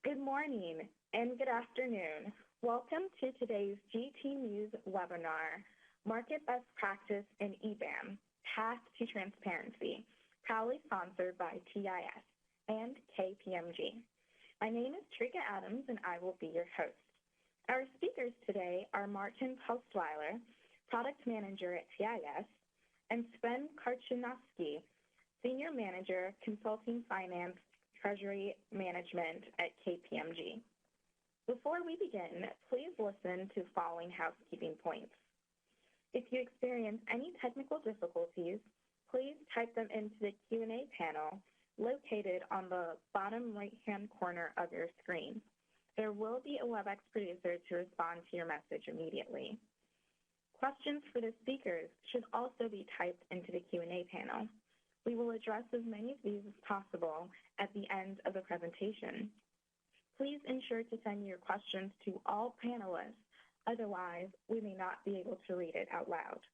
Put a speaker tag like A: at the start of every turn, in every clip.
A: Good morning and good afternoon. Welcome to today's GT News webinar, Market Best Practice in eBAM, Path to Transparency, proudly sponsored by TIS and KPMG. My name is Trika Adams and I will be your host. Our speakers today are Martin Postweiler, Product Manager at TIS, and Sven Karczynowski, Senior Manager, Consulting Finance Treasury Management at KPMG. Before we begin, please listen to following housekeeping points. If you experience any technical difficulties, please type them into the Q&A panel located on the bottom right-hand corner of your screen. There will be a WebEx producer to respond to your message immediately. Questions for the speakers should also be typed into the Q&A panel. We will address as many of these as possible at the end of the presentation. Please ensure to send your questions to all panelists, otherwise we may not be able to read it out loud.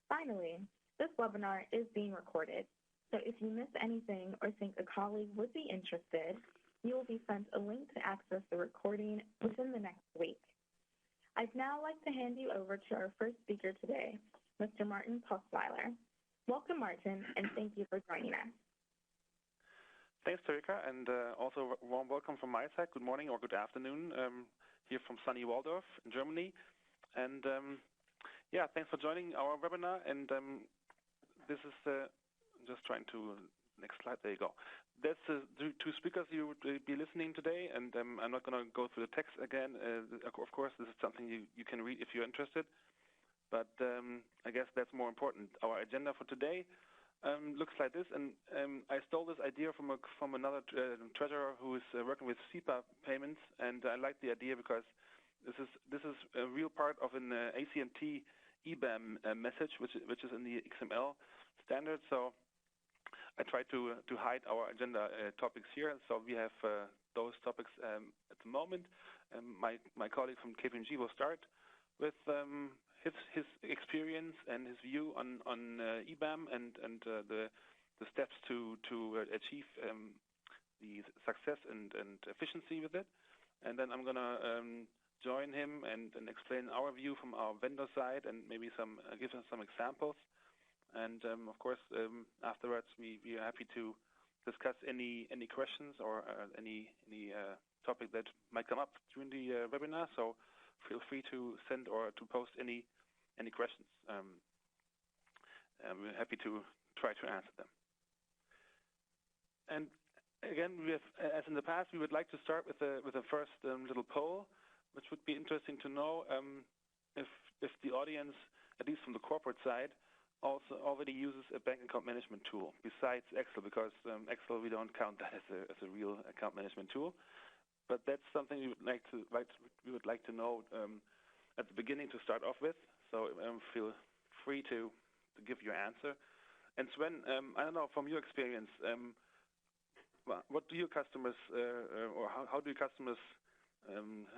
A: Finally, this webinar is being recorded, so if you miss anything or think a colleague would be interested, you will be sent a link to access the recording within the next week. I'd now like to hand you over to our first speaker today, Mr. Martin Postweiler. Welcome, Martin, and thank you for joining us.
B: Thanks, Terika, and also a warm welcome from my side. Good morning or good afternoon here from sunny Waldorf in Germany. And yeah, thanks for joining our webinar. And this is just trying to, next slide, there you go. That's two speakers you would be listening today, and I'm not going to go through the text again. Of course, this is something you can read if you're interested. But I guess that's more important. Our agenda for today looks like this, and I stole this idea from another treasurer who is working with SEPA payments, and I like the idea because this is a real part of an ACMT eBAM message, which is in the XML standard. So I try to hide our agenda topics here. So we have those topics at the moment. My colleague from KPMG will start with his experience and his view on eBAM and the steps to achieve the success and efficiency with it. And then I'm going to join him and explain our view from our vendor side and maybe give us some examples. And of course, afterwards, we are happy to discuss any questions or any topic that might come up during the webinar. So feel free to send or to post any questions. We're happy to try to answer them. And again, we have, as in the past, we would like to start with the first little poll, which would be interesting to know if the audience, at least from the corporate side, also already uses a bank account management tool besides Excel, because Excel we don't count that as a real account management tool. But that's something we would like to know at the beginning to start off with. So feel free to give your answer. And Sven, I don't know, from your experience, what do your customers or how do your customers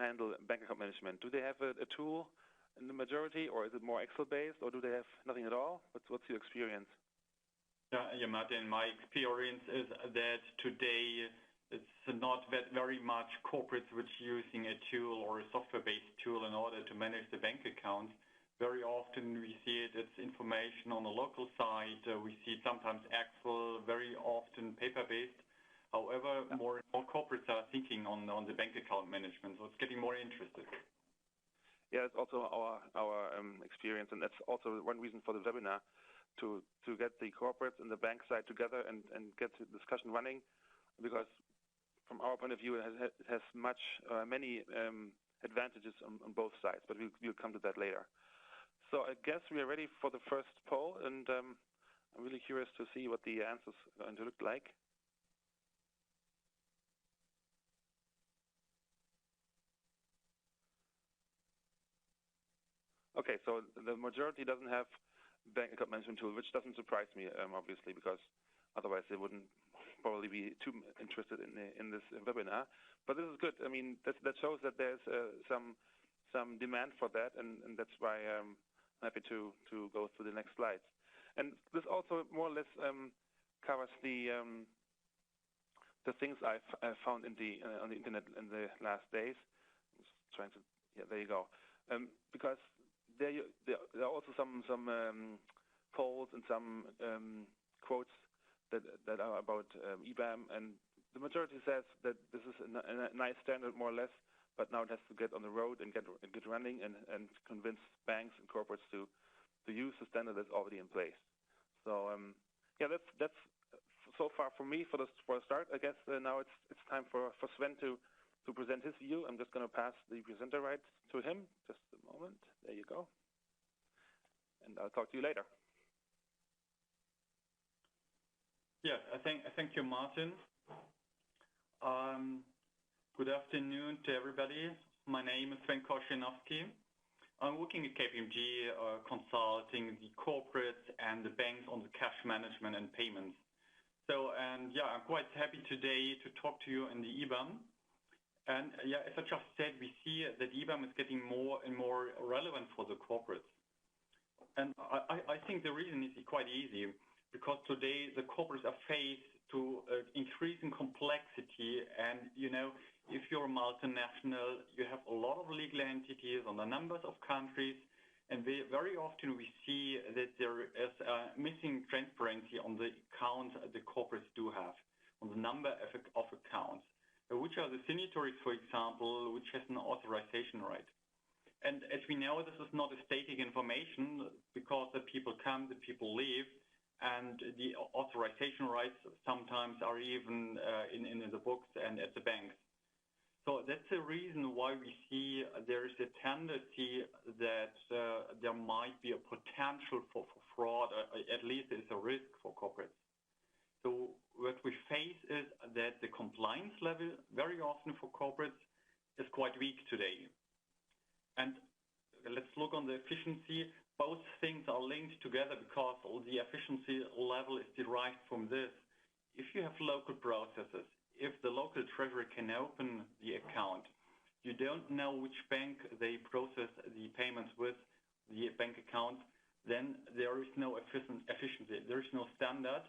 B: handle bank account management? Do they have a tool in the majority, or is it more Excel-based, or do they have nothing at all? What's your experience?
C: Yeah, Martin, my experience is that today it's not that very much corporates which using a tool or a software-based tool in order to manage the bank accounts. Very often we see it's information on the local side. We see sometimes Excel, very often paper-based. However, more and more corporates are thinking on the bank account management, so it's getting more interested.
B: Yeah, it's also our experience, and that's also one reason for the webinar, to get the corporates and the bank side together and get the discussion running, because from our point of view, it has many advantages on both sides, but we'll come to that later. So I guess we are ready for the first poll, and I'm really curious to see what the answers are going to look like. Okay, so the majority doesn't have bank account management tool, which doesn't surprise me, obviously, because otherwise they wouldn't probably be too interested in this webinar. But this is good. I mean, that shows that there's some demand for that, and that's why I'm happy to go through the next slides. And this also more or less covers the the things I've found on the internet in the last days. I'm just trying to, there you go. Because there are also some polls and some quotes that are about eBAM, and the majority says that this is a nice standard, more or less, but now it has to get on the road and get running and convince banks and corporates to use the standard that's already in place. So that's so far for me for the start. I guess now it's time for Sven to present his view. I'm just going to pass the presenter rights to him. Just a moment. There you go. And I'll talk to you later.
C: Yes, thank you, Martin. Good afternoon to everybody. My name is Sven Korchinowski. I'm working at KPMG, consulting the corporates and the banks on the cash management and payments. So, I'm quite happy today to talk to you in the eBAM. And as I just said, we see that eBAM is getting more and more relevant for the corporates. And I think the reason is quite easy, because today the corporates are faced to increasing complexity, and if you're a multinational, you have a lot of legal entities on the numbers of countries, and very often we see that there is missing transparency on the accounts the corporates do have, on the number of accounts, which are the signatories, for example, which has an authorization right. And as we know, this is not a static information, because the people come, the people leave, and the authorization rights sometimes are even in the books and at the banks. So that's the reason why we see there is a tendency that there might be a potential for fraud, or at least it's a risk for corporates. So what we face is that the compliance level very often for corporates is quite weak today. And let's look on the efficiency. Both things are linked together, because the efficiency level is derived from this. If you have local processes, if the local treasury can open the account, you don't know which bank they process the payments with, the bank account, then there is no efficiency. There is no standard.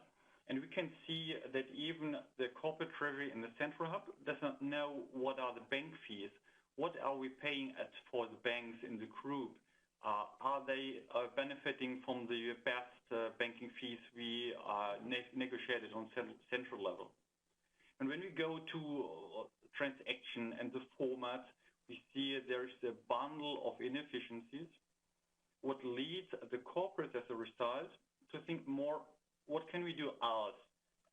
C: And we can see that even the corporate treasury in the central hub does not know what are the bank fees. What are we paying for the banks in the group? Are they benefiting from the best banking fees we negotiated on central level? And when we go to transaction and the format, we see there is a bundle of inefficiencies, what leads the corporate as a result to think more, what can we do else?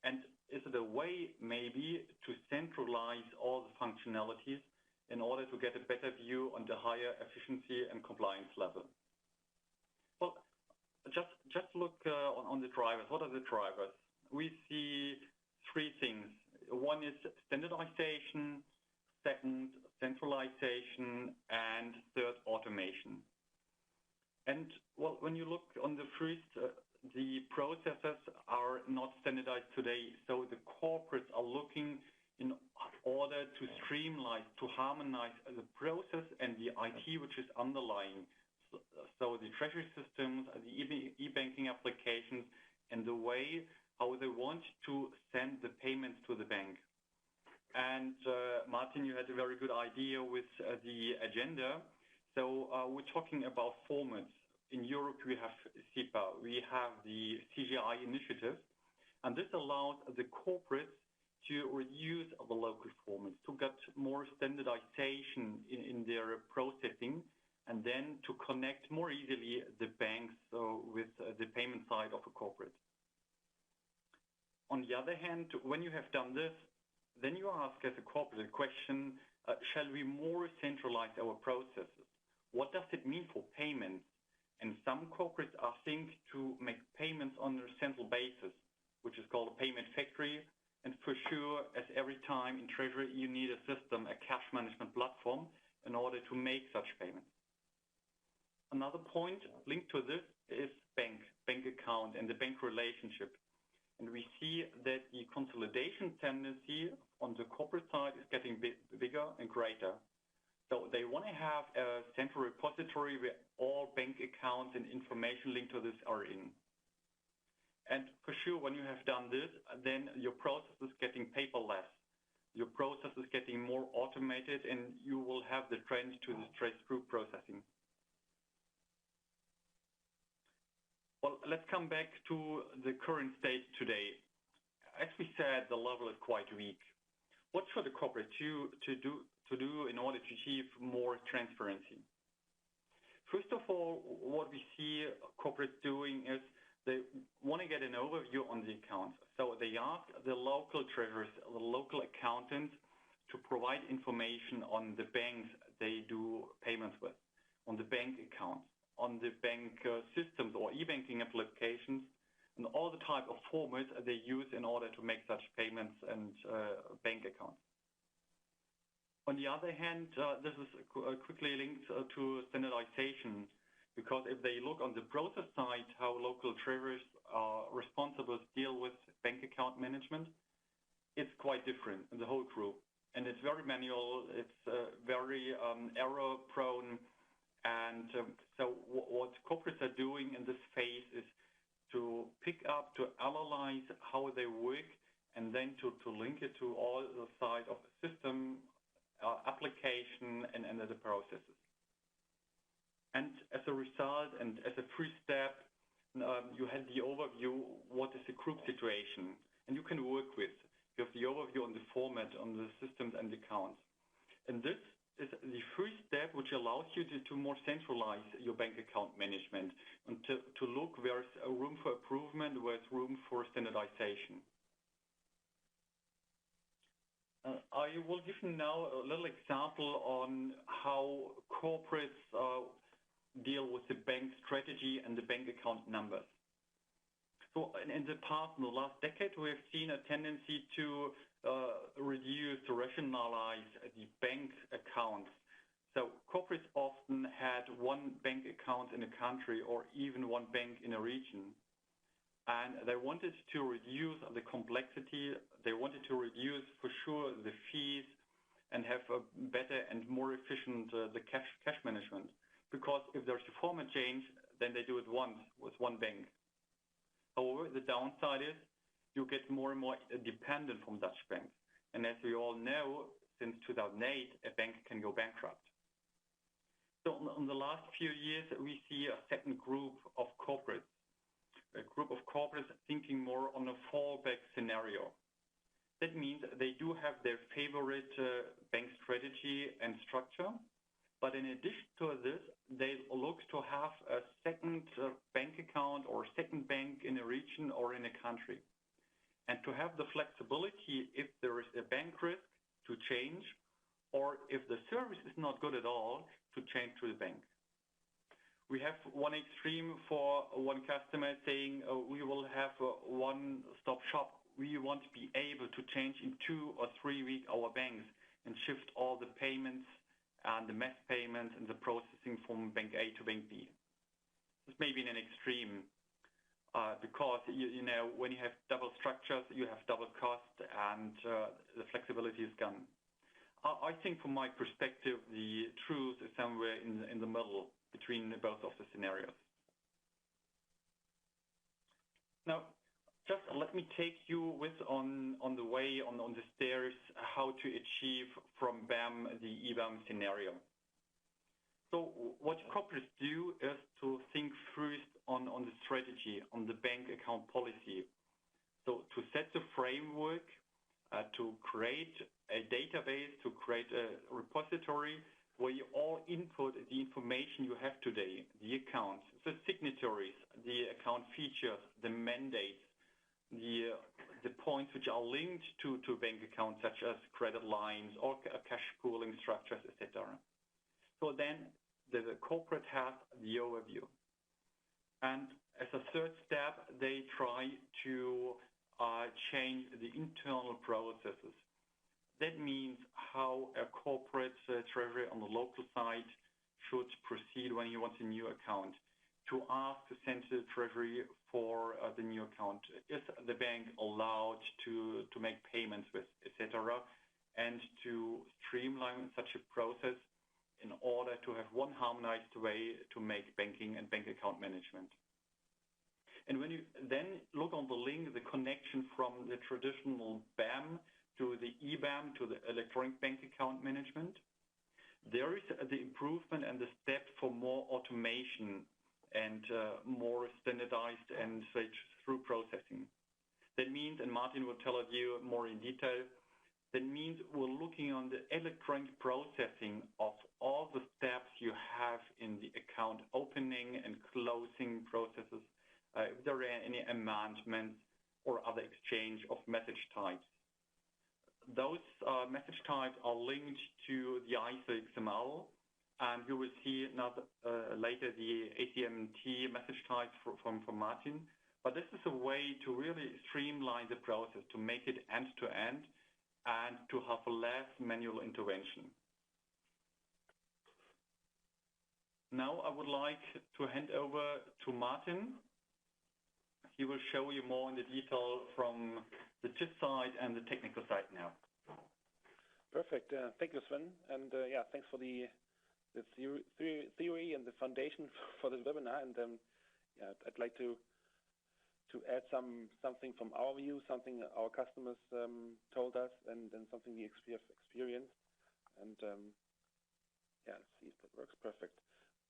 C: And is it a way maybe to centralize all the functionalities in order to get a better view on the higher efficiency and compliance level? Well, just look on the drivers. What are the drivers? We see three things. One is standardization, second, centralization, and third, automation. And well, when you look on the first, the processes are not standardized today, so the corporates are looking in order to streamline, to harmonize the process and the IT which is underlying. So the treasury systems, the e-banking applications, and the way how they want to send the payments to the bank. And Martin, you had a very good idea with the agenda. So we're talking about formats. In Europe, we have SEPA, we have the CGI initiative, and this allows the corporates to reduce the local formats, to get more standardization in their processing, and then to connect more easily the banks with the payment side of a corporate. On the other hand, when you have done this, then you ask as a corporate a question, shall we more centralize our processes? What does it mean for payments? And some corporates are thinking to make payments on a central basis, which is called a payment factory. And for sure, as every time in Treasury, you need a system, a cash management platform, in order to make such payments. Another point linked to this is bank account, and the bank relationship. And we see that the consolidation tendency on the corporate side is getting bigger and greater. So they want to have a central repository where all bank accounts and information linked to this are in. And for sure, when you have done this, then your process is getting paperless. Your process is getting more automated, and you will have the trend to the straight-through processing. Well, let's come back to the current state today. As we said, the level is quite weak. What should the corporate do in order to achieve more transparency? First of all, what we see corporates doing is they want to get an overview on the accounts. So they ask the local treasurers, the local accountants to provide information on the banks they do payments with, on the bank accounts, on the bank systems or e-banking applications, and all the type of formats they use in order to make such payments and bank accounts. On the other hand, this is quickly linked to standardization, because if they look on the process side, how local treasurers are responsible to deal with bank account management, it's quite different in the whole group. And it's very manual, it's very error-prone. And so what corporates are doing in this phase is to pick up, to analyze how they work, and then to link it to all the side of the system, application, and the processes. And as a result, and as a first step, you had the overview, what is the group situation, and you can work with. You have the overview on the format, on the systems and accounts. And this is the first step which allows you to more centralize your bank account management and to look where's a room for improvement, where's room for standardization. I will give you now a little example on how corporates deal with the bank strategy and the bank account numbers. So in the past, in the last decade, we have seen a tendency to reduce, to rationalize the bank accounts. So corporates often had one bank account in a country or even one bank in a region. And they wanted to reduce the complexity. They wanted to reduce, for sure, the fees and have a better and more efficient the cash management. Because if there's a format change, then they do it once with one bank. However, the downside is you get more and more dependent from Dutch banks. And as we all know, since 2008, a bank can go bankrupt. So in the last few years, we see a second group of corporates, a group of corporates thinking more on a fallback scenario. That means they do have their favorite bank strategy and structure, but in addition to this, they look to have a second bank account or second bank in a region or in a country. And to have the flexibility if there is a bank risk to change, or if the service is not good at all, to change to the bank. We have one extreme for one customer saying we will have a one-stop shop. We want to be able to change in 2 or 3 weeks our banks and shift all the payments and the mass payments and the processing from bank A to bank B. This may be an extreme because you know when you have double structures, you have double cost, and the flexibility is gone. I think from my perspective, the truth is somewhere in the middle between both of the scenarios. Now, just let me take you with on the way, on the stairs, how to achieve from BAM the eBAM scenario. So what corporates do is to think first on the strategy, on the bank account policy. So to set the framework, to create a database, to create a repository where you all input the information you have today, the accounts, the signatories, the account features, the mandates, the points which are linked to bank accounts such as credit lines or cash pooling structures, etc. So then the corporate has the overview. And as a third step, they try to change the internal processes. That means how a corporate treasury on the local side should proceed when he wants a new account. To ask the central treasury for the new account. Is the bank allowed to make payments with, etc., and to streamline such a process in order to have one harmonized way to make banking and bank account management. And when you then look on the link, the connection from the traditional BAM to the eBAM, to the electronic bank account management, there is the improvement and the step for more automation and more standardized and through processing. That means, and Martin will tell you more in detail, that means we're looking on the electronic processing of all the steps you have in the account opening and closing processes, if there are any amendments or other exchange of message types. Those message types are linked to the ISO XML, and you will see later the ACMT message types from Martin. But this is a way to really streamline the process, to make it end-to-end, and to have less manual intervention. Now I would like to hand over to Martin. He will show you more in the detail from the TIS side and the technical side now.
B: Perfect. Thank you, Sven. And thanks for the theory and the foundation for this webinar. And I'd like to add something from our view, something our customers told us, and something we have experienced. And let's see if that works. Perfect.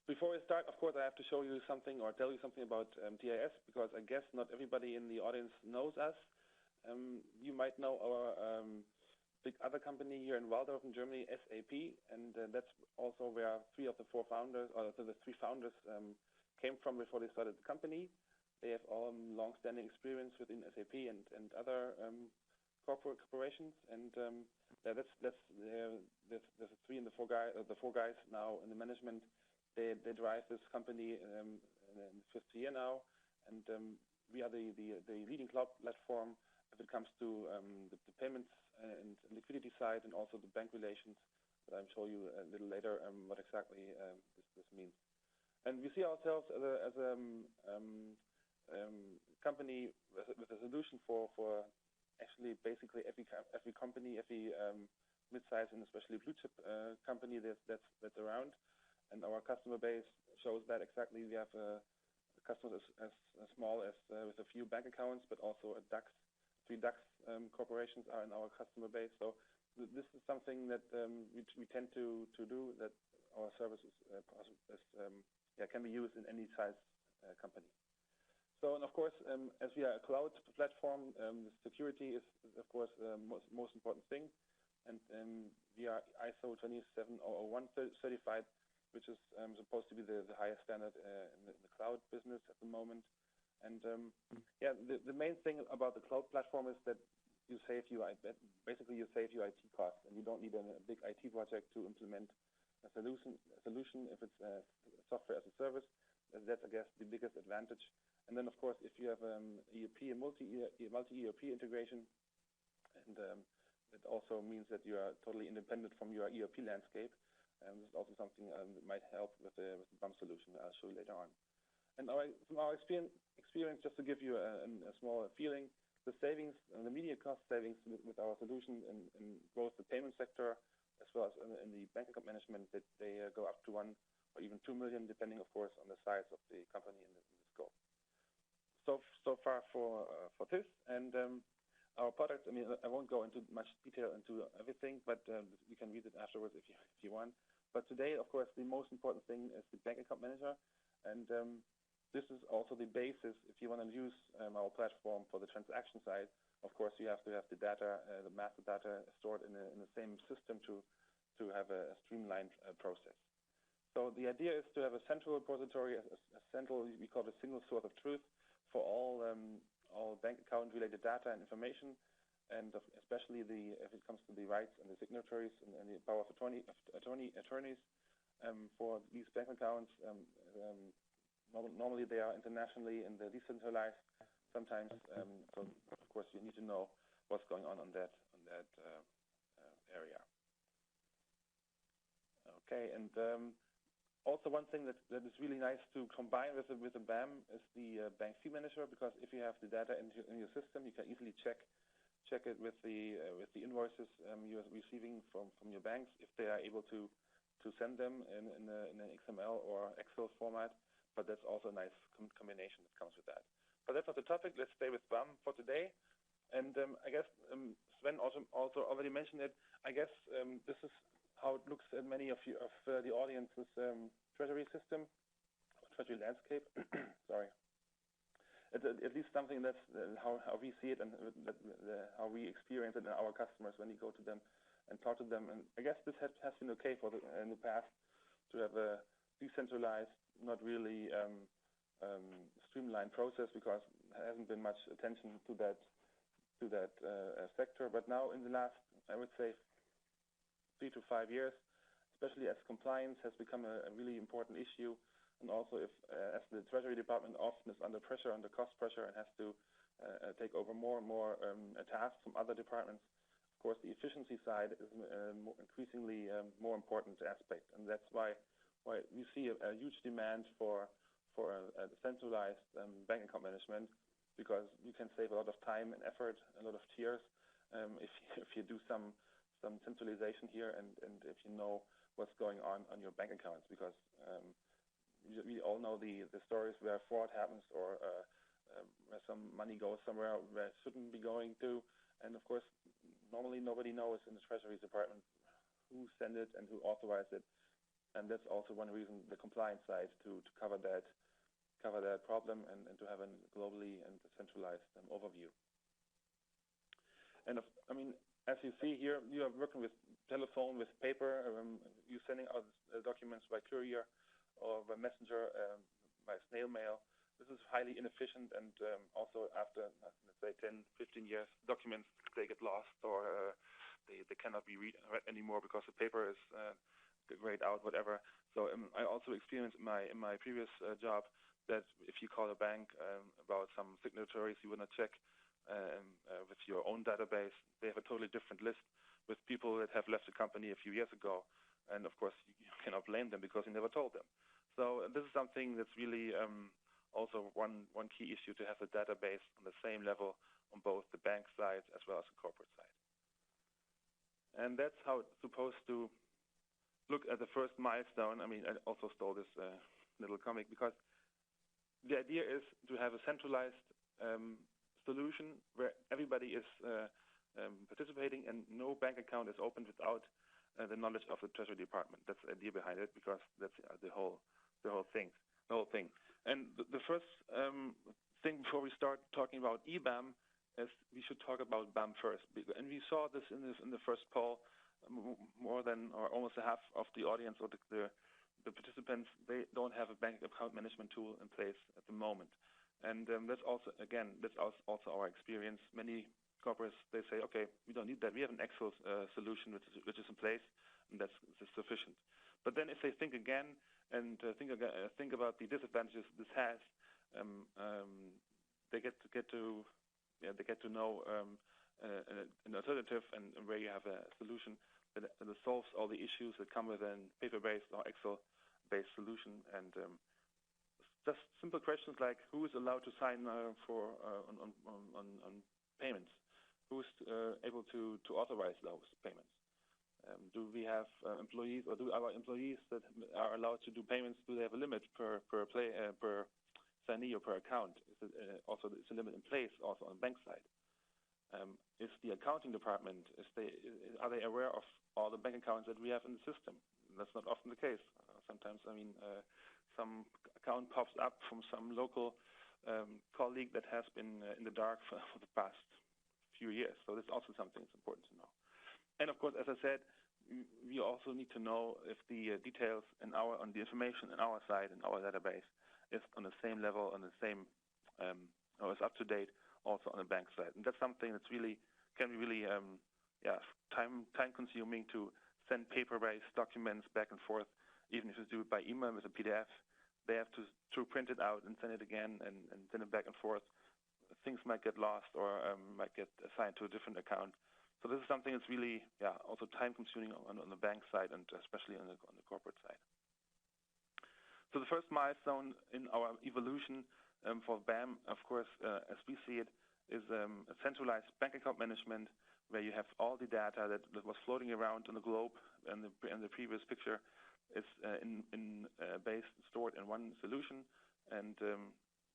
B: Before we start, of course, I have to show you something or tell you something about TIS, because I guess not everybody in the audience knows us. You might know our big other company here in Walldorf in Germany, SAP, and that's also where three founders came from before they started the company. They have all long-standing experience within SAP and other corporations, and that's the three and the four guys now in the management. They drive this company in the fifth year now, and we are the leading cloud platform if it comes to the payments and liquidity side, and also the bank relations. But I'll show you a little later what exactly this means. And we see ourselves as a company with a solution for actually basically every company, every mid-size and especially blue chip company that's around. And our customer base shows that exactly. We have customers as small as with a few bank accounts, but also three DAX corporations are in our customer base. So this is something that we tend to do, that our services can be used in any size company. So, and of course, as we are a cloud platform, the security is of course the most important thing. And we are ISO 27001 certified, which is supposed to be the highest standard in the cloud business at the moment. And the main thing about the cloud platform is that you save your IT costs, and you don't need a big IT project to implement a solution if it's software as a service. That's, I guess, the biggest advantage. And then, of course, if you have ERP, a multi-ERP integration, and it also means that you are totally independent from your ERP landscape. This is also something that might help with the BAM solution I'll show you later on. And from our experience, just to give you a small feeling, the savings and the immediate cost savings with our solution in both the payment sector as well as in the bank account management, that they go up to 1 or even 2 million, depending, of course, on the size of the company and the scope. So far for this, and our product. I mean, I won't go into much detail into everything, but you can read it afterwards if you want. But today, of course, the most important thing is the bank account manager, and this is also the basis if you want to use our platform for the transaction side. Of course, you have to have the data, the master data stored in the same system to have a streamlined process. So the idea is to have a central repository, a central, we call it a single source of truth for all bank account related data and information, and especially if it comes to the rights and the signatories and the power of attorneys for these bank accounts. Normally they are internationally and they're decentralized sometimes. So of course you need to know what's going on that area. Okay, and also one thing that is really nice to combine with the BAM is the bank fee manager, because if you have the data in your system, you can easily check it with the invoices you're receiving from your banks, if they are able to send them in an XML or Excel format. But that's also a nice combination that comes with that. But that's not the topic. Let's stay with BAM for today. And I guess Sven also already mentioned it. I guess this is how it looks at many of the audience's treasury system, treasury landscape. Sorry. At least something that's how we see it and how we experience it in our customers when we go to them and talk to them. And I guess this has been okay in the past to have a decentralized, not really streamlined process, because there hasn't been much attention to that sector. But now in the last, I would say, 3 to 5 years, especially as compliance has become a really important issue, and also as the Treasury Department often is under pressure, under cost pressure, and has to take over more and more tasks from other departments. Of course, the efficiency side is increasingly more important aspect, and that's why we see a huge demand for a centralized bank account management, because you can save a lot of time and effort, a lot of tears, if you do some centralization here, and if you know what's going on your bank accounts, because we all know the stories where fraud happens, or where some money goes somewhere where it shouldn't be going to. And of course, normally nobody knows in the Treasury Department who sent it and who authorized it. And that's also one reason the compliance side to cover that problem and to have a globally and centralized overview. And as you see here, you are working with telephone, with paper. You're sending out documents by courier or by messenger, by snail mail. This is highly inefficient, and also after, let's say, 10, 15 years, documents, they get lost, or they cannot be read anymore because the paper is grayed out, whatever. So I also experienced in my previous job that if you call a bank about some signatories you want to check with your own database, they have a totally different list with people that have left the company a few years ago. And of course, you cannot blame them because you never told them. So this is something that's really also one key issue, to have the database on the same level on both the bank side as well as the corporate side. And that's how it's supposed to look at the first milestone. I also stole this little comic, because the idea is to have a centralized solution where everybody is participating, and no bank account is opened without the knowledge of the Treasury Department. That's the idea behind it, because that's the whole thing. And the first thing before we start talking about eBAM is we should talk about BAM first. And we saw this in the first poll. More than, or almost a half of the audience, or the participants, they don't have a bank account management tool in place at the moment. And that's also our experience. Many corporates, they say, okay, we don't need that. We have an Excel solution which is in place, and that's sufficient. But then if they think again and think about the disadvantages this has, they get to know an alternative, and where you have a solution that solves all the issues that come with a paper-based or Excel-based solution. And just simple questions like, who is allowed to sign on payments? Who is able to authorize those payments? Do we have employees, or do our employees that are allowed to do payments, do they have a limit per signee or per account? Is it also a limit in place also on the bank side? Is the accounting department, are they aware of all the bank accounts that we have in the system? That's not often the case. Sometimes, some account pops up from some local colleague that has been in the dark for the past few years. So that's also something that's important to know. And of course, as I said, we also need to know if the details on the information in our side, in our database, is on the same level, on the same, or is up to date also on the bank side. And that's something that's can be really time consuming to send paper-based documents back and forth. Even if you do it by email with a PDF, they have to print it out and send it again and send it back and forth. Things might get lost, or might get assigned to a different account. So this is something that's really also time consuming on the bank side, and especially on the corporate side. So the first milestone in our evolution for BAM, of course, as we see it, is a centralized bank account management, where you have all the data that was floating around on the globe, and the previous picture is stored in one solution, and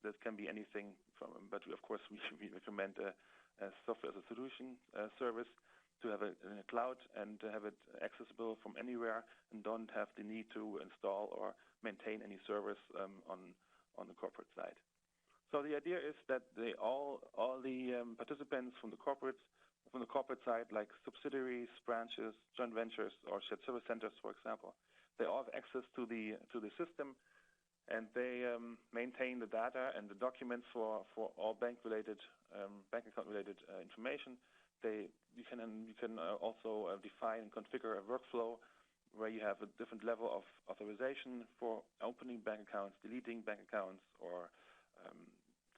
B: That can be anything but of course we recommend a software as a solution service to have it in a cloud and to have it accessible from anywhere and don't have the need to install or maintain any servers on the corporate side. So the idea is that all the participants from the corporate side, like subsidiaries, branches, joint ventures, or shared service centers, for example, they all have access to the system, and they maintain the data and the documents for all bank account related information. You can also define and configure a workflow where you have a different level of authorization for opening bank accounts, deleting bank accounts, or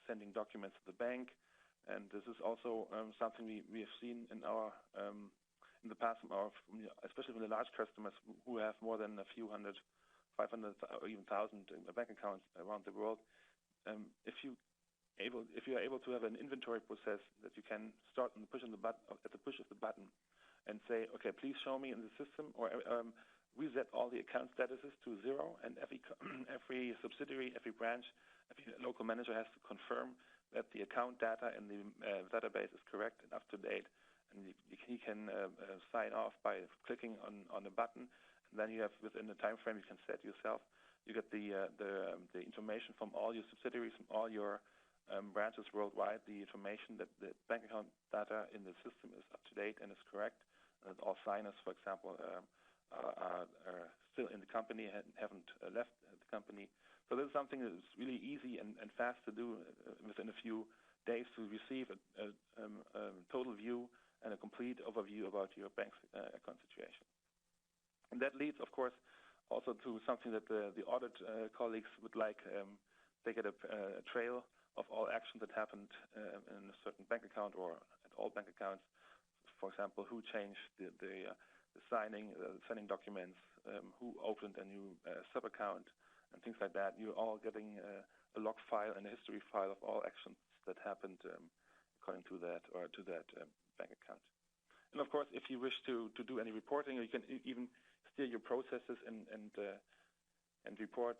B: sending documents to the bank. And this is also something we have seen in the past, especially from the large customers who have more than a few hundred, 500 or even 1,000 bank accounts around the world. If you are able to have an inventory process that you can start at the push of the button and say, okay, please show me in the system, or reset all the account statuses to 0, and every subsidiary, every branch, every local manager has to confirm that the account data in the database is correct and up to date. And he can sign off by clicking on the button, and then you have, within the time frame you can set yourself, you get the information from all your subsidiaries, from all your branches worldwide, the information that the bank account data in the system is up to date and is correct. All signers, for example, are still in the company and haven't left the company. So this is something that is really easy and fast to do within a few days, to receive a total view and a complete overview about your bank's account situation. And that leads, of course, also to something that the audit colleagues would like. They get a trail of all actions that happened in a certain bank account or at all bank accounts. For example, who changed the signing documents, who opened a new sub-account, and things like that. You're all getting a log file and a history file of all actions that happened according to that bank account. And of course, if you wish to do any reporting, you can even steer your processes and report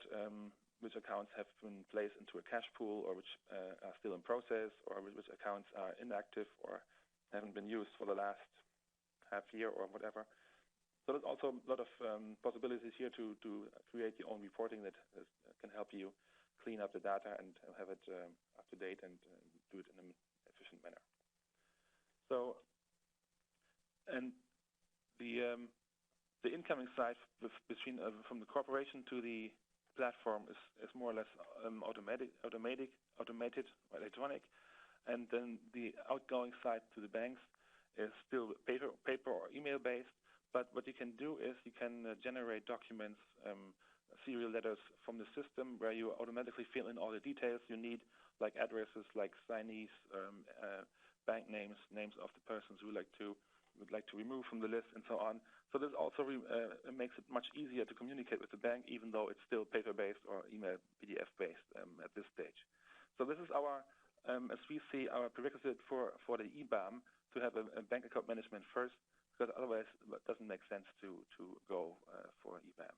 B: which accounts have been placed into a cash pool, or which are still in process, or which accounts are inactive or haven't been used for the last half year or whatever. So there's also a lot of possibilities here to create your own reporting that can help you clean up the data and have it up to date and do it in an efficient manner. So, and the incoming side between from the corporation to the platform is more or less automated or electronic, and then the outgoing side to the banks is still paper or email based. But what you can do is you can generate documents, serial letters from the system, where you automatically fill in all the details you need, like addresses, like signees, bank names of the persons you would like to remove from the list, and so on. So this also makes it much easier to communicate with the bank, even though it's still paper-based or email PDF-based at this stage. So this is our, as we see, our prerequisite for the eBAM, to have a bank account management first, because otherwise it doesn't make sense to go for eBAM.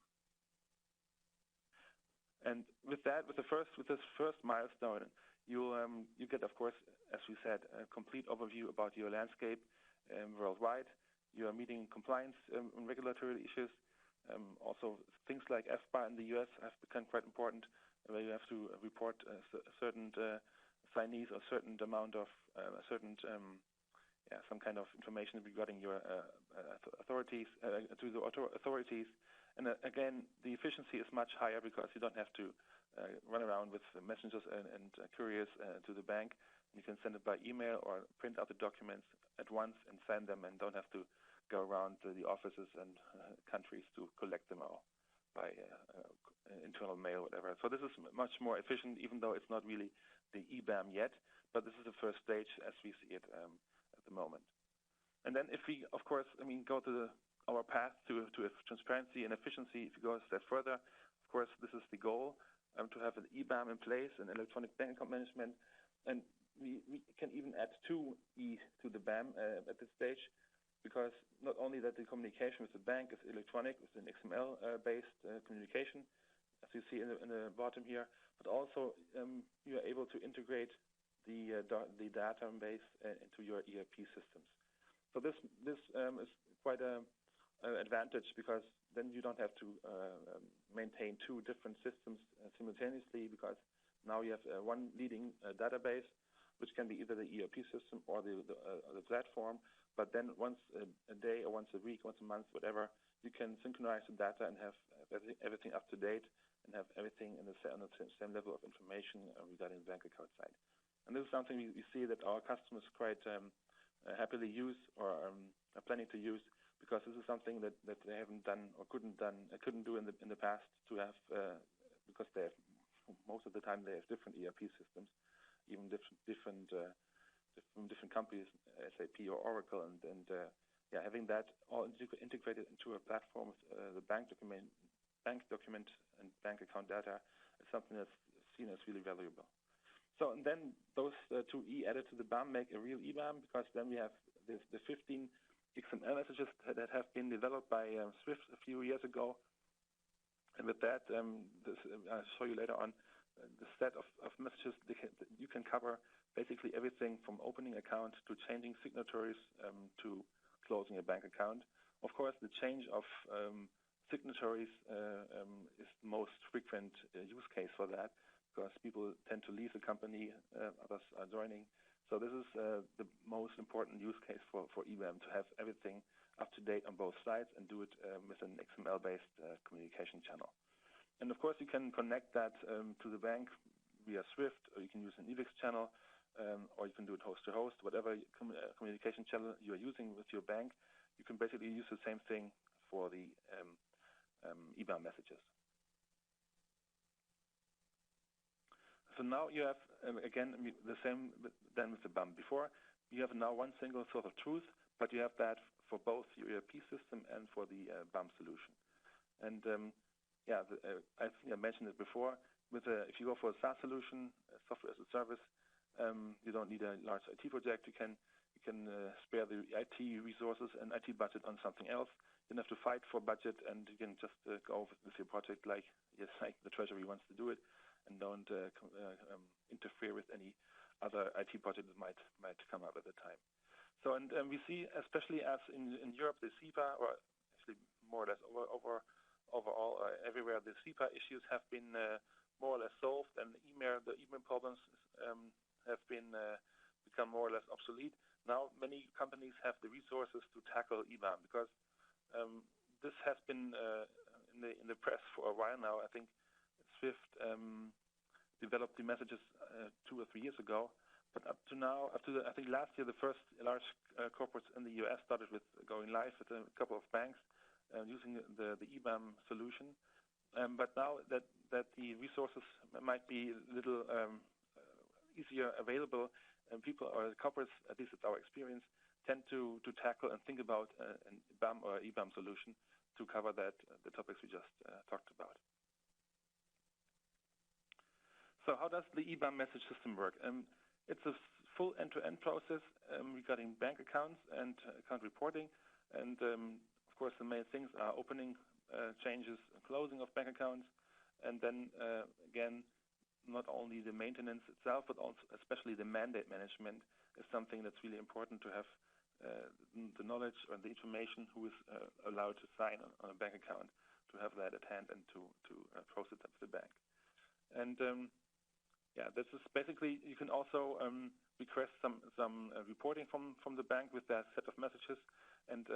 B: And with that, with this first milestone, you get, of course, as we said, a complete overview about your landscape worldwide. You are meeting compliance and regulatory issues. Also, things like FBA in the US have become quite important, where you have to report a certain signees or certain amount of some kind of information regarding your authorities to the authorities. And again, the efficiency is much higher because you don't have to run around with messengers and couriers to the bank. You can send it by email or print out the documents at once and send them, and don't have to go around to the offices and countries to collect them all by internal mail, whatever. So this is much more efficient, even though it's not really the eBAM yet, but this is the first stage as we see it at the moment. And then if we, of course, go to our path to transparency and efficiency, if you go a step further, of course, this is the goal, to have an eBAM in place, an electronic bank account management, and we can even add 2 E to the BAM at this stage, because not only that the communication with the bank is electronic, it's an XML-based communication, as you see in the bottom here, but also you are able to integrate the database into your ERP systems. So this is quite an advantage, because then you don't have to maintain two different systems simultaneously, because now you have one leading database, which can be either the ERP system or the platform. But then once a day or once a week, once a month, whatever, you can synchronize the data and have everything up to date and have everything on the same level of information regarding the bank account side. And this is something we see that our customers quite happily use or are planning to use, because this is something that they haven't done or couldn't do in the past to have, because they have, most of the time they have different ERP systems, even different companies, SAP or Oracle, and having that all integrated into a platform, the bank document and bank account data is something that's seen as really valuable. So, and then those two E added to the BAM make a real eBAM, because then we have the 15 XML messages that have been developed by Swift a few years ago. And with that, I'll show you later on, the set of messages you can cover basically everything from opening account to changing signatories to closing a bank account. Of course, the change of signatories is the most frequent use case for that, because people tend to leave the company, others are joining. So this is the most important use case for eBAM, to have everything up to date on both sides and do it with an XML-based communication channel. And of course, you can connect that to the bank via Swift, or you can use an EVIX channel, or you can do it host-to-host, whatever communication channel you are using with your bank. You can basically use the same thing for the eBAM messages. So now you have, again, the same than with the BAM. Before, you have now one single source of truth, but you have that for both your ERP system and for the BAM solution. And I think I mentioned it before. If you go for a SaaS solution, software as a service, you don't need a large IT project. You can spare the IT resources and IT budget on something else. You don't have to fight for budget, and you can just go with your project like the Treasury wants to do it, and don't interfere with any other IT project that might come up at the time. So, and we see, especially as in Europe, the SEPA, or actually more or less overall everywhere, the SEPA issues have been more or less solved, and the EMIR problems have become more or less obsolete. Now many companies have the resources to tackle eBAM, because this has been in the press for a while now. I think Swift developed the messages 2 or 3 years ago, but up to I think last year, the first large corporates in the US started with going live with a couple of banks using the eBAM solution. But now that the resources might be a little easier available, and people or corporates, at least it's our experience, tend to tackle and think about a BAM or eBAM solution to cover the topics we just talked about. So how does the eBAM message system work? It's a full end-to-end process regarding bank accounts and account reporting. And of course, the main things are opening, changes, closing of bank accounts, and then again, not only the maintenance itself, but also especially the mandate management is something that's really important to have the knowledge or the information who is allowed to sign on a bank account, to have that at hand and to process that with the bank. And this is basically, you can also request some reporting from the bank with that set of messages. And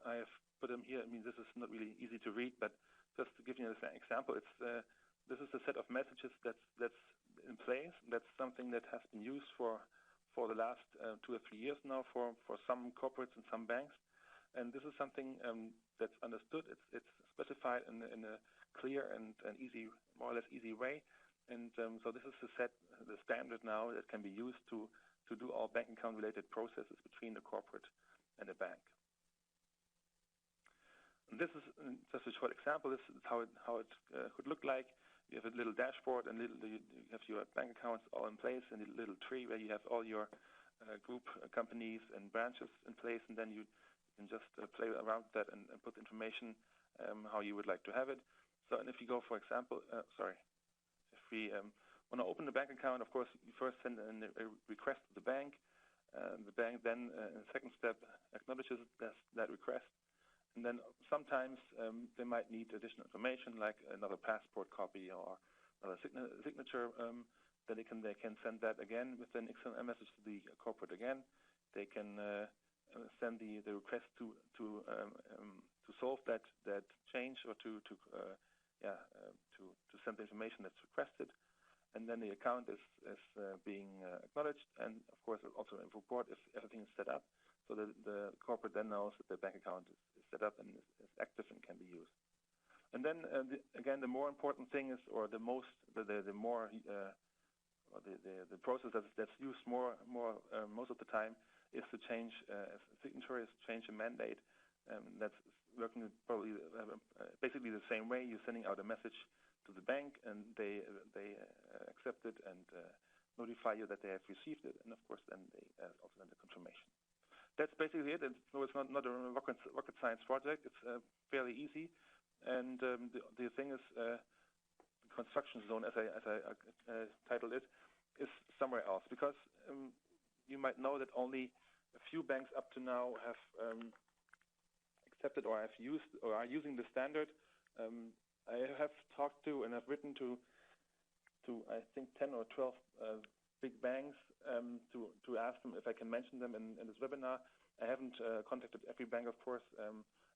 B: I have put them here. I mean, this is not really easy to read, but just to give you an example, this is a set of messages that's in place. That's something that has been used for the last 2 or 3 years now for some corporates and some banks. And this is something that's understood. It's specified in a clear and easy, more or less easy way. And so this is the standard now that can be used to do all bank account related processes between the corporate and the bank. And this is just a short example. This is how it could look like. You have a little dashboard, and you have your bank accounts all in place, and a little tree where you have all your group companies and branches in place, and then you can just play around with that and put information how you would like to have it. So, and if you go, for example, if we want to open a bank account, of course, you first send a request to the bank. The bank then, in the second step, acknowledges that request. And then sometimes they might need additional information, like another passport copy or another signature. Then they can send that again with an XML message to the corporate again. They can send the request to solve that change or to send the information that's requested. And then the account is being acknowledged, and of course also a report if everything is set up, so that the corporate then knows that the bank account is set up and is active and can be used. And then again, the more important thing is, or the process that's used more most of the time is to change a signature, is to change a mandate. That's working probably basically the same way. You're sending out a message to the bank, and they accept it and notify you that they have received it, and of course then they also send the confirmation. That's basically it. It's not a rocket science project. It's fairly easy, and the thing is, the construction zone, as I titled it, is somewhere else, because you might know that only a few banks up to now have accepted or have used or are using the standard. I have talked to and have written to I think 10 or 12 big banks to ask them if I can mention them in this webinar. I haven't contacted every bank, of course,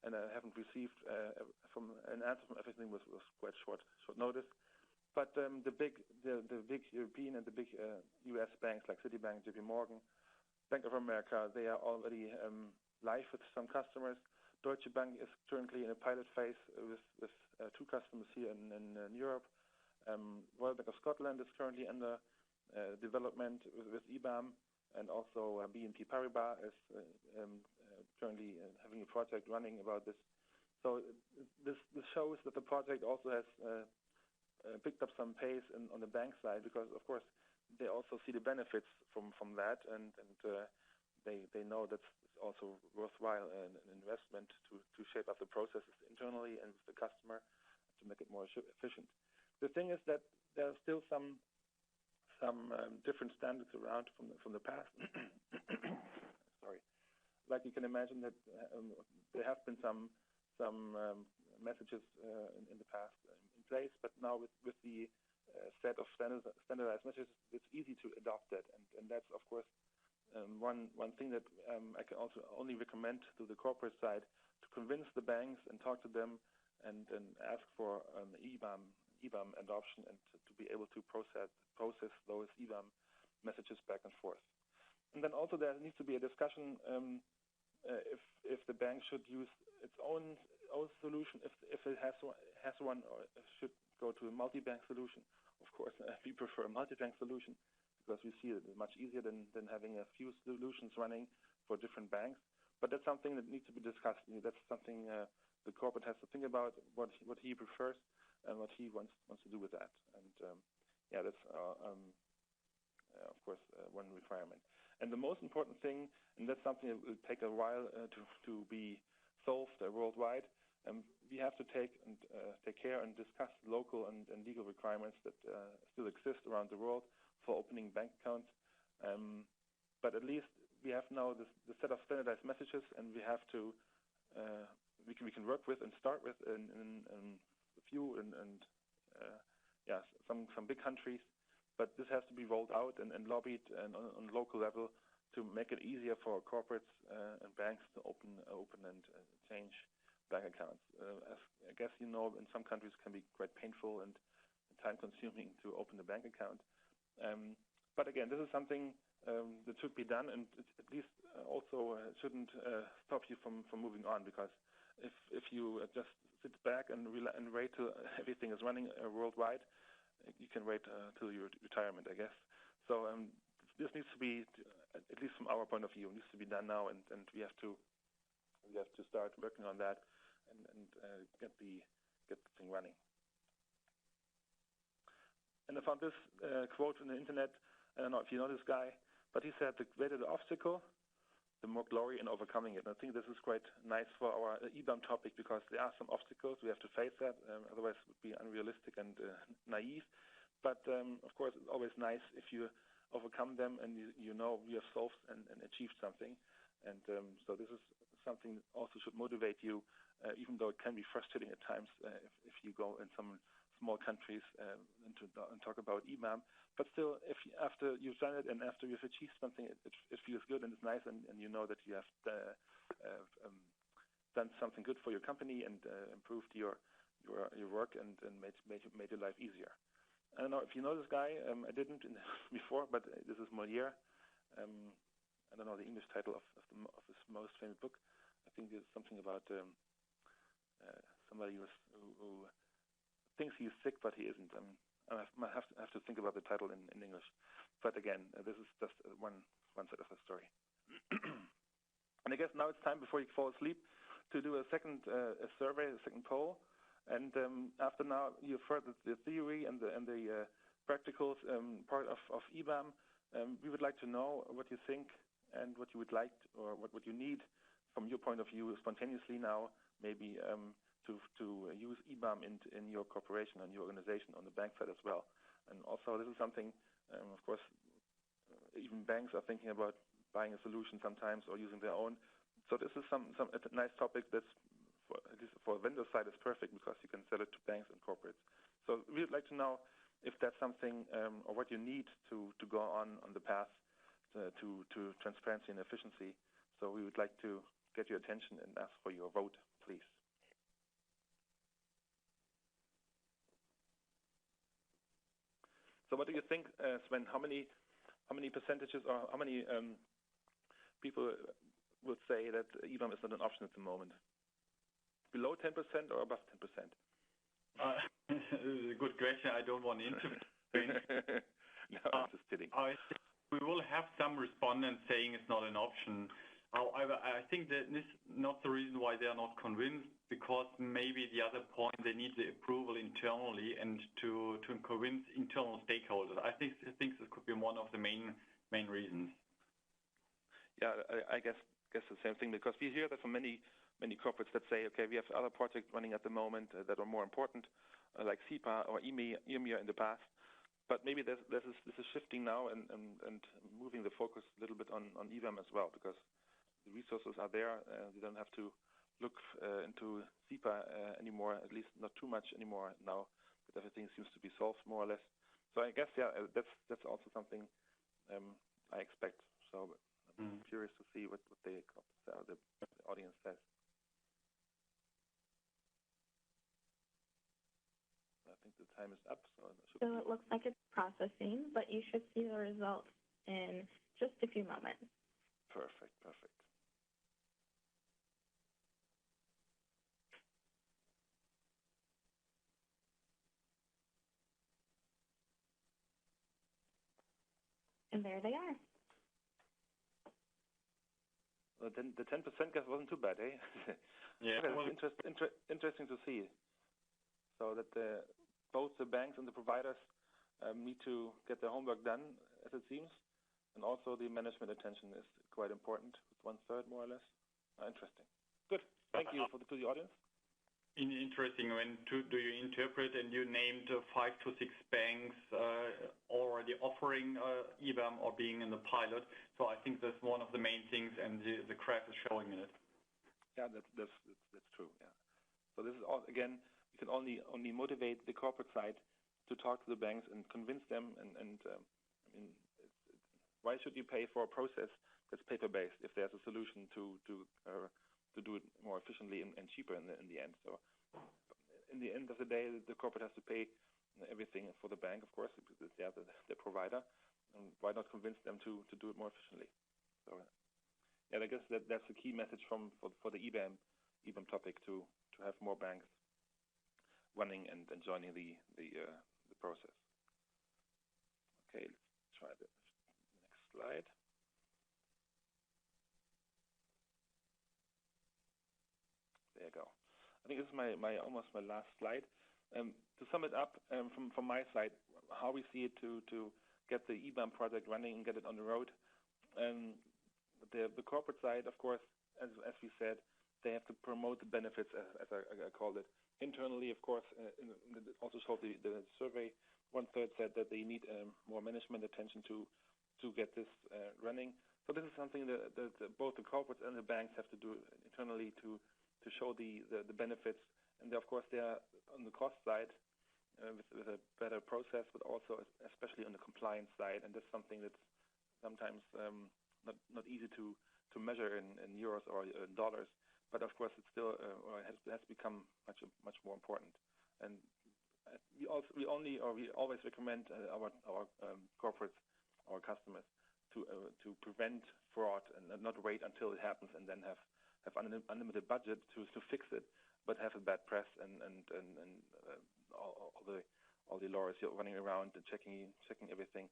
B: and I haven't received an answer from everything. Was quite short notice. But the big European and the big U.S. banks like Citibank, JP Morgan, Bank of America, they are already live with some customers. Deutsche Bank is currently in a pilot phase with two customers here in Europe. Royal Bank of Scotland is currently under development with eBAM, and also BNP Paribas is currently having a project running about this. So this shows that the project also has picked up some pace on the bank side, because of course they also see the benefits from that, and they know that's also worthwhile an investment to shape up the processes internally and with the customer to make it more efficient. The thing is that there are still some different standards around from the past. Sorry, like you can imagine that there have been some messages in the past in place, but now with the set of standardized messages, it's easy to adopt that, and that's of course one thing that I can also only recommend to the corporate side, to convince the banks and talk to them and ask for eBAM adoption, and to be able to process those eBAM messages back and forth. And then also there needs to be a discussion if the bank should use its own solution, if it has one, or should go to a multi-bank solution. Of course, we prefer a multi-bank solution, because we see it much easier than having a few solutions running for different banks. But that's something that needs to be discussed. That's something the corporate has to think about, what he prefers and what he wants to do with that. And that's of course one requirement. And the most important thing, and that's something that will take a while to be solved worldwide, we have to take care and discuss local and legal requirements that still exist around the world for opening bank accounts. But at least we have now the set of standardized messages, and we have to we can work with and start with in a few and some big countries. But this has to be rolled out and lobbied and on local level to make it easier for corporates and banks to open and change bank accounts. As I guess you know, in some countries it can be quite painful and time-consuming to open a bank account. But again, this is something that should be done, and at least also shouldn't stop you from moving on, because if you just sit back and wait till everything is running worldwide, you can wait till your retirement, I guess. So this needs to be, at least from our point of view, needs to be done now, and we have to start working on that and get the thing running. And I found this quote on the internet. I don't know if you know this guy, but he said, the greater the obstacle,
D: the more glory in overcoming it. And I think this is quite nice for our eBAM topic because there are some obstacles. We have to face that. Otherwise, it would be unrealistic and naive. But, of course, it's always nice if you overcome them and you know you have solved and achieved something. And so this is something that also should motivate you, even though it can be frustrating at times if you go in some small countries and talk about eBAM. But still, after you've done it and after you've achieved something, it feels good and it's nice, and you know that you have done something good for your company and improved your work and made your life easier. I don't know if you know this guy. I didn't before, but this is Molière. I don't know the English title of his most famous book. I think it's something about somebody who thinks he's sick, but he isn't. I have to think about the title in English. But again, this is just one side of the story. And I guess now it's time before you fall asleep to do a second survey, a second poll. And after now you've heard the theory and the practicals part of eBAM, we would like to know what you think and what you would like or what you need from your point of view spontaneously now, maybe to use eBAM in your corporation and your organization on the bank side as well. And also this is something, of course, even banks are thinking about buying a solution sometimes or using their own. So this is a nice topic that's, at least for vendor side, is perfect because you can sell it to banks and corporates. So we would like to know if that's something or what you need to go on the path to transparency and efficiency. So we would like to get your attention and ask for your vote, please. So what do you think, Sven? How many percentages or how many people would say that eBAM is not an option at the moment? Below 10% or above 10%?
C: A good question. I don't want to intervene.
D: No, I'm just kidding.
C: I think we will have some respondents saying it's not an option. However, I think that this is not the reason why they are not convinced, because maybe the other point, they need the approval internally and to convince internal stakeholders. I think this could be one of the main reasons.
D: Yeah, I guess the same thing, because we hear that from many corporates that say, okay, we have other projects running at the moment that are more important, like SEPA or EMIR in the past. But maybe this is shifting now and moving the focus a little bit on eBAM as well, because the resources are there. You don't have to look into SEPA anymore, at least not too much anymore now, but everything seems to be solved more or less. So I guess, yeah, that's also something I expect. So I'm curious to see what the audience says. I think the time is up.
A: So it looks like it's processing, but you should see the results in just a few moments.
D: Perfect.
A: And there they are.
D: Well, then the 10% guess wasn't too bad, eh?
C: Yeah.
D: Okay, well, interesting to see. So that both the banks and the providers need to get their homework done, as it seems, and also the management attention is quite important, with 1/3 more or less. Interesting. Good. Thank you to the audience.
C: Interesting. When do you interpret, and you named 5 to 6 banks already offering eBAM or being in the pilot. So I think that's one of the main things, and the graph is showing it.
D: Yeah, that's true. Yeah. So this is all, again, you can only motivate the corporate side to talk to the banks and convince them. And I mean, why should you pay for a process that's paper-based if there's a solution to do it more efficiently and cheaper in the end? So in the end of the day, the corporate has to pay everything for the bank, of course, because they are the provider. And why not convince them to do it more efficiently? So yeah, I guess that's the key message for the eBAM topic, to have more banks running and joining the process. Okay, let's try the next slide. There you go. I think this is almost my last slide. To sum it up from my side, how we see it to get the eBAM project running and get it on the road. the corporate side, of course, as we said, they have to promote the benefits, as I called it. Internally, of course, also showed the survey, 1/3 said that they need more management attention to get this running. So this is something that both the corporates and the banks have to do internally to show the benefits. And of course, they are on the cost side with a better process, but also especially on the compliance side. And that's something that's sometimes not easy to measure in euros or in dollars. But of course, it's still has become much more important. And we always recommend our corporates, our customers, to prevent fraud and not wait until it happens and then have unlimited budget to fix it, but have a bad press and all the lawyers running around and checking everything.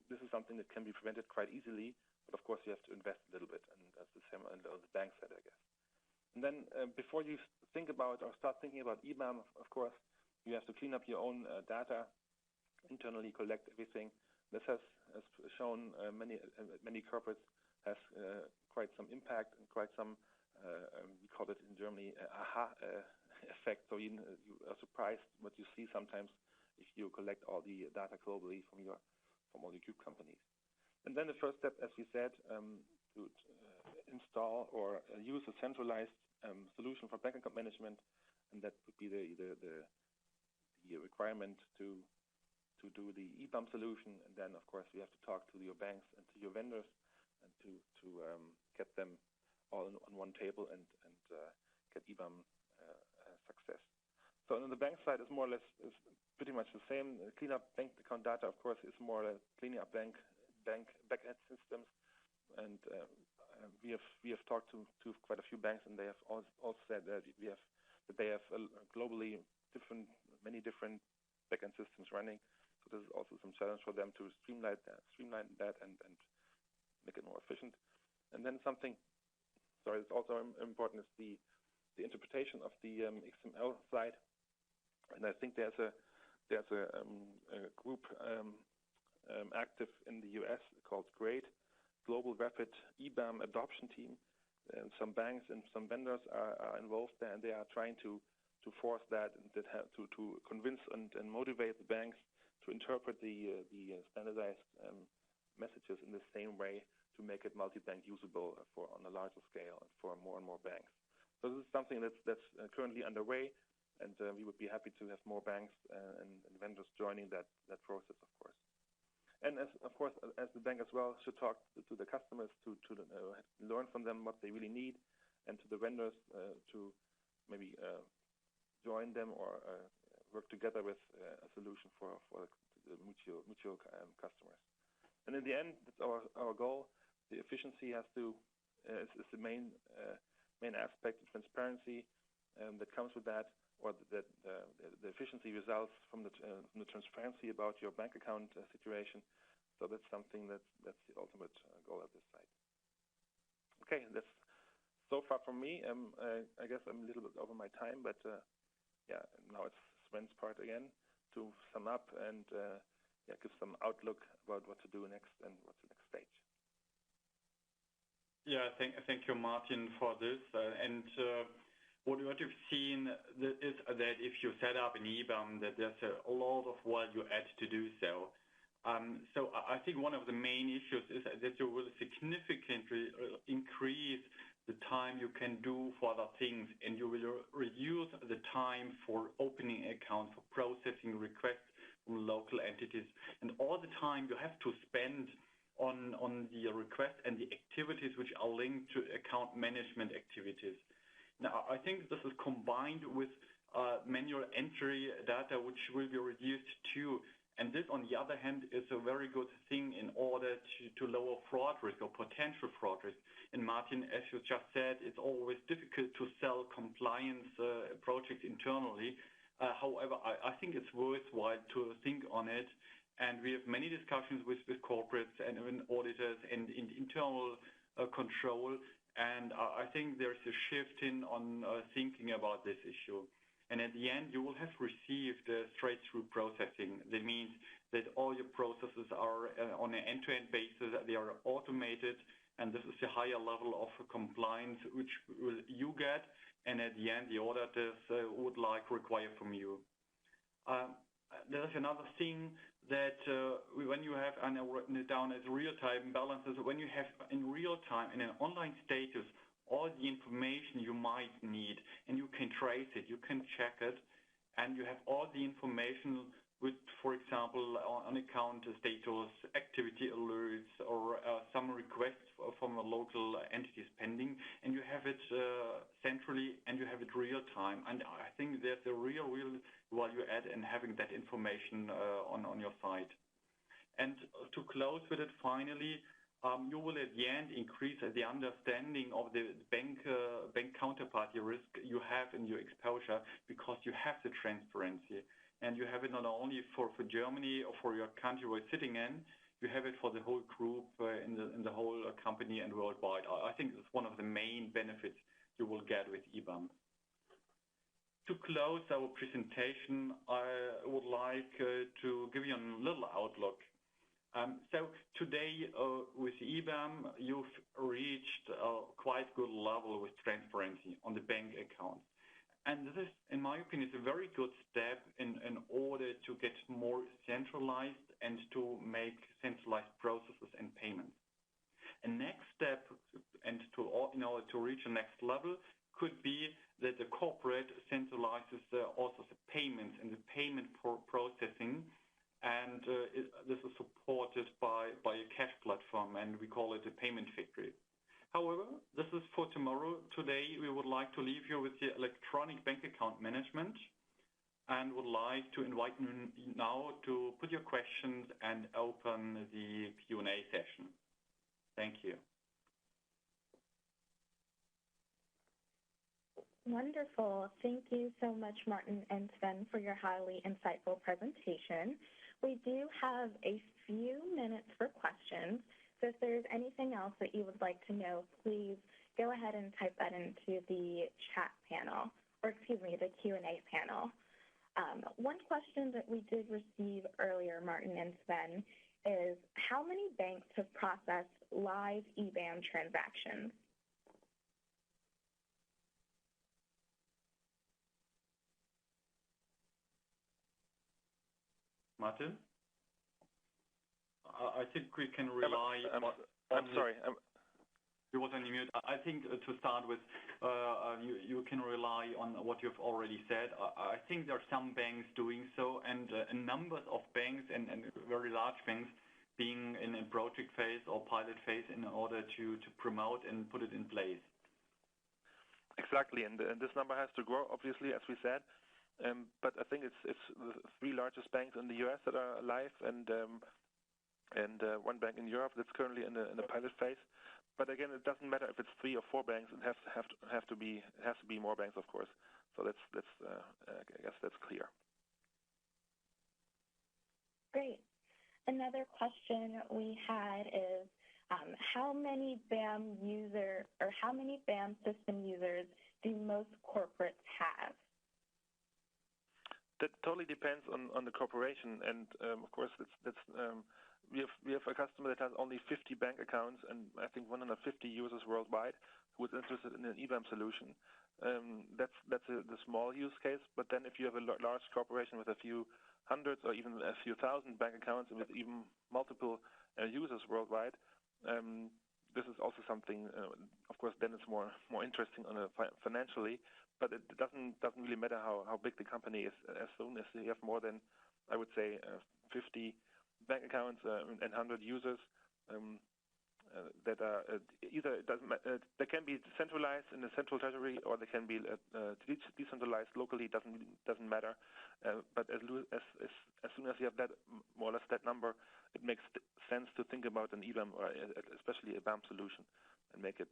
D: This is something that can be prevented quite easily, but of course you have to invest a little bit, and that's the same on the bank side, I guess. And then before you think about or start thinking about eBAM, of course, you have to clean up your own data, internally collect everything. This has shown many corporates has quite some impact and quite some, we call it in Germany, aha effect. So you are surprised what you see sometimes if you collect all the data globally from all the group companies. And then the first step, as we said, to install or use a centralized solution for bank account management, and that would be the requirement to do the eBAM solution. And then, of course, we have to talk to your banks and to your vendors and to get them all on one table and get eBAM success. So on the bank side, it's more or less is pretty much the same. Clean up bank account data, of course, is more cleaning up bank back-end systems. And we have talked to quite a few banks, and they have also said that they have globally many different back-end systems running. So this is also some challenge for them to streamline that and make it more efficient. And then that's also important is the interpretation of the XML side. And I think there's a group active in the US called GRADE, Global Rapid eBAM Adoption Team. And some banks and some vendors are involved there, and they are trying to force that and to convince and motivate the banks to interpret the standardized messages in the same way to make it multi-bank usable on a larger scale for more and more banks. So this is something that's currently underway, and we would be happy to have more banks and vendors joining that process, of course. And as the bank as well should talk to the customers to learn from them what they really need, and to the vendors to maybe join them or work together with a solution for the mutual customers. And in the end, that's our goal. The efficiency is the main aspect. The transparency that comes with that, or that the efficiency results from the transparency about your bank account situation. So that's something that's the ultimate goal at this site. Okay, that's so far from me. I guess I'm a little bit over my time, but now it's Sven's part again to sum up and give some outlook about what to do next and what's the next stage.
C: Yeah, thank you, Martin, for this. What you've seen is that if you set up an eBAM, that there's a lot of value add to do so. So I think one of the main issues is that you will significantly increase the time you can do for other things, and you will reduce the time for opening accounts, for processing requests from local entities, and all the time you have to spend on the request and the activities which are linked to account management activities. Now, I think this is combined with manual entry data, which will be reduced too. And this, on the other hand, is a very good thing in order to lower fraud risk or potential fraud risk. And Martin, as you just said, it's always difficult to sell compliance projects internally. However, I think it's worthwhile to think on it. And we have many discussions with corporates and even auditors and in internal control. And I think there's a shift on thinking about this issue. And at the end, you will have received straight-through processing. That means that all your processes are on an end-to-end basis. They are automated, And this is a higher level of compliance which you get, and at the end the auditors would require from you. There's another thing that when you have written it down as real-time balances, when you have in real time in an online status all the information you might need, and you can trace it, you can check it, and you have all the information with, for example, on account status, activity alerts, or some requests from a local entities pending, and you have it centrally and you have it real time. And I think there's a real value add in having that information on your site. And to close with it, finally, you will at the end increase the understanding of the bank counterparty risk you have in your exposure, because you have the transparency. And you have it not only for Germany or for your country we're sitting in, you have it for the whole group in the whole company and worldwide. I think it's one of the main benefits you will get with eBAM. To close our presentation, I would like to give you a little outlook. So today with eBAM, you've reached a quite good level with transparency on the bank accounts. And this, in my opinion, is a very good step in order to get more centralized and to make centralized processes and payments. A next step, and in order to reach the next level, could be that the corporate centralizes also the payments and the payment processing, and this is supported by a cash platform, and we call it a payment factory. However, this is for tomorrow. Today, we would like to leave you with the electronic bank account management and would like to invite you now to put your questions and open the Q&A session. Thank you.
A: Wonderful. Thank you so much, Martin and Sven, for your highly insightful presentation. We do have a few minutes for questions. So if there's anything else that you would like to know, please go ahead and type that into the chat panel, or excuse me, the Q&A panel. One question that we did receive earlier, Martin and Sven, is how many banks have processed live eBAM transactions?
C: Martin? I think we can rely
D: I'm sorry.
C: You was on mute. I think to start with, you can rely on what you've already said. I think there are some banks doing so, and a number of banks and very large banks being in a project phase or pilot phase in order to promote and put it in place.
D: Exactly, and this number has to grow, obviously, as we said. But I think it's the three largest banks in the U.S. that are live, and one bank in Europe that's currently in the pilot phase. But again, it doesn't matter if it's 3 or 4 banks. It has to be more banks, of course. So I guess that's clear.
A: Great. Another question we had is how many BAM system users do most corporates have?
D: That totally depends on the corporation, and of course we have a customer that has only 50 bank accounts and I think 150 users worldwide who is interested in an eBAM solution. That's the small use case. But then if you have a large corporation with a few hundreds or even a few thousand bank accounts with even multiple users worldwide, this is also something. Of course, then it's more interesting on financially. But it doesn't really matter how big the company is. As soon as you have more than, I would say, 50 bank accounts and 100 users that are either they can be centralized in the central treasury or they can be decentralized locally. Doesn't matter. But as soon as you have that more or less that number, it makes sense to think about an eBAM or especially a BAM solution and make it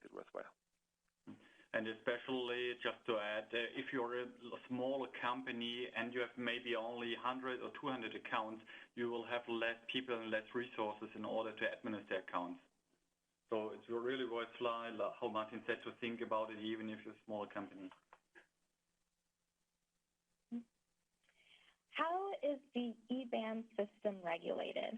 D: worthwhile.
C: And especially, just to add, if you're a smaller company and you have maybe only 100 or 200 accounts, you will have less people and less resources in order to administer accounts. So it's really worthwhile, how Martin said, to think about it even if you're a smaller company.
A: How is the eBAM system regulated?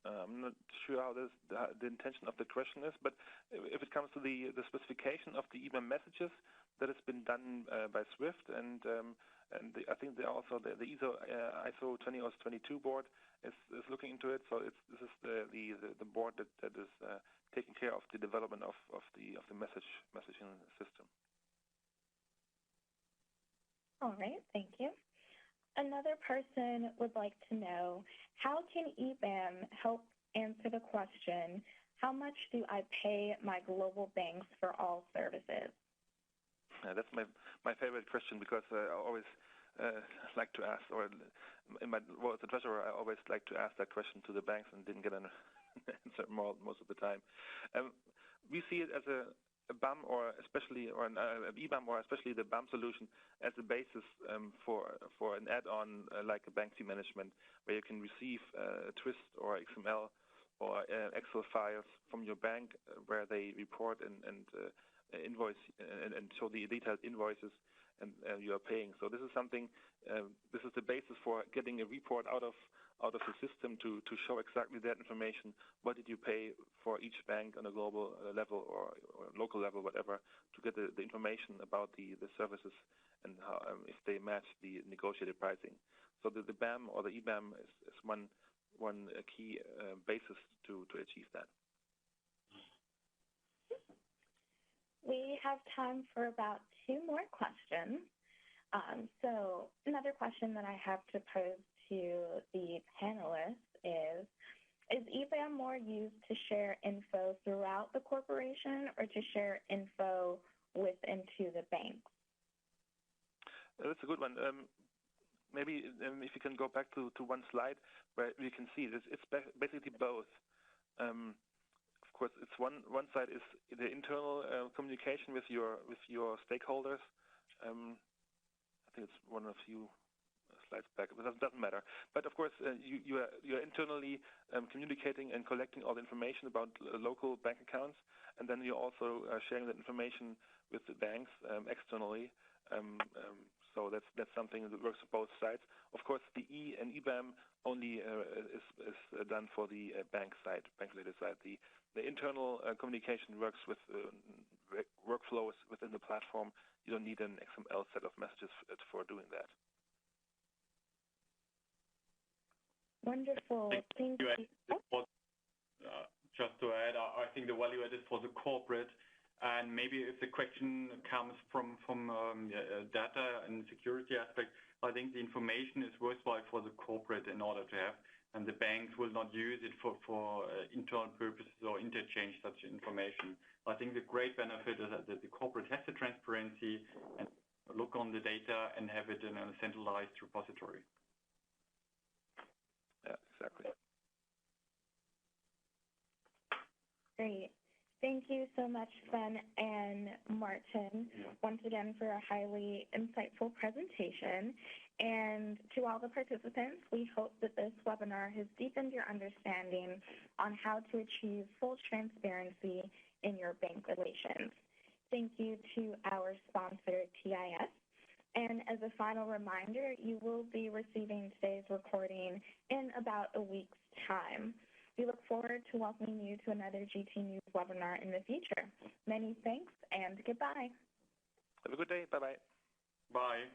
D: I'm not sure how the intention of the question is, but if it comes to the specification of the eBAM messages, that has been done by Swift, and I think they also the ISO 20022 board is looking into it. So this is the board that is taking care of the development of the messaging system.
A: All right, thank you. Another person would like to know, how can eBAM help answer the question, how much do I pay my global banks for all services?
D: That's my favorite question, because I always like to ask, or in my role as a treasurer, I always like to ask that question to the banks and didn't get an answer most of the time. We see it as a BAM, or an eBAM, or especially the BAM solution, as a basis for an add-on like a bank fee management, where you can receive Twist or XML or Excel files from your bank, where they report and invoice and show the detailed invoices and you are paying. So this is something. This is the basis for getting a report out of the system to show exactly that information. What did you pay for each bank on a global level or local level, whatever, to get the information about the services and how if they match the negotiated pricing. So the BAM or the eBAM is one key basis to achieve that.
A: We have time for about 2 more questions. So another question that I have to pose to the panelists is eBAM more used to share info throughout the corporation or to share info into the banks?
D: That's a good one. Maybe if you can go back to one slide where you can see this, it's basically both. Of course, it's one side is the internal communication with your stakeholders. I think it's one of a few slides back, but that doesn't matter. But of course, you're internally communicating and collecting all the information about local bank accounts, and then you're also sharing that information with the banks externally. So that's something that works on both sides. Of course, the eBAM only is done for the bank-related side. The internal communication works with workflows within the platform. You don't need an XML set of messages for doing that.
A: Wonderful. Thank you.
C: Just to add, I think the value added for the corporate, and maybe if the question comes from data and security aspect, I think the information is worthwhile for the corporate in order to have, and the banks will not use it for internal purposes or interchange such information. I think the great benefit is that the corporate has the transparency and look on the data and have it in a centralized repository.
D: Yeah, exactly.
A: Great. Thank you so much, Sven and Martin, once again for a highly insightful presentation. And to all the participants, we hope that this webinar has deepened your understanding on how to achieve full transparency in your bank relations. Thank you to our sponsor, TIS. And as a final reminder, you will be receiving today's recording in about a week's time. We look forward to welcoming you to another GT News webinar in the future. Many thanks and goodbye.
D: Have a good day. Bye-bye.
C: Bye.